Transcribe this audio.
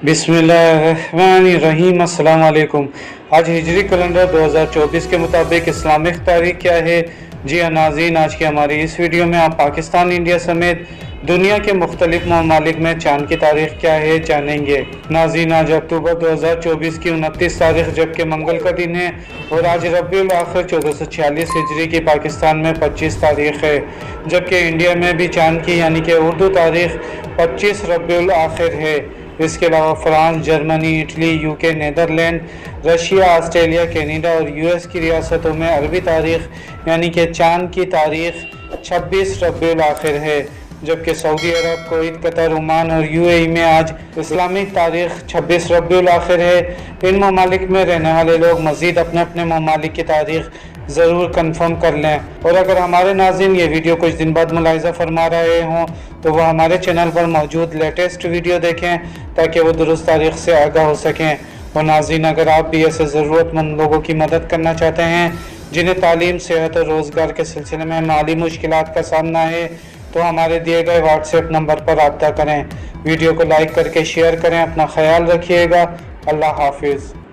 बिस्मिल्लाहिर्रहमानिर्रहीम। अस्सलाम वालेकुम। आज हिजरी कैलेंडर 2024 के मुताबिक इस्लामिक तारीख क्या है? जी हाँ नाज़रीन, आज की हमारी इस वीडियो में आप पाकिस्तान, इंडिया समेत दुनिया के मुख्तलिफ ममालिक में चाँद की तारीख क्या है जानेंगे। नाज़रीन, आज अक्टूबर 2024 की 29 तारीख जबकि मंगल का दिन है और आज रबीउल आखिर 1446 हिजरी की पाकिस्तान में 25 तारीख है, जबकि इंडिया में भी चाँद की यानी कि उर्दू तारीख 25 रबीउल आखिर है। इसके अलावा France, Germany, Italy, UK, Netherlands, Russia, Australia, Canada और यूएस की रियासतों में अरबी तारीख यानी कि चाँद की तारीख 26 रबीउल आखिर है, जबकि सऊदी अरब, कुवैत, कतर, ओमान और यूएई में आज इस्लामिक तारीख 26 रबीउल आखिर है। इन ममालिक में रहने वाले लोग मज़ीद अपने अपने ममालिक की तारीख ज़रूर कंफर्म कर लें। और अगर हमारे नाज़रीन ये वीडियो कुछ दिन बाद मुलाहिज़ा फरमा रहे हों तो वह हमारे चैनल पर मौजूद लेटेस्ट वीडियो देखें ताकि वो दुरुस्त तारीख से आगाह हो सकें। और नाज़रीन, अगर आप भी ऐसे ज़रूरतमंद लोगों की मदद करना चाहते हैं जिन्हें तालीम, सेहत और रोज़गार के सिलसिले में माली मुश्किलात का सामना है तो हमारे दिए गए व्हाट्सएप नंबर पर रब्ता करें। वीडियो को लाइक करके शेयर करें। अपना ख्याल रखिएगा। अल्लाह हाफिज़।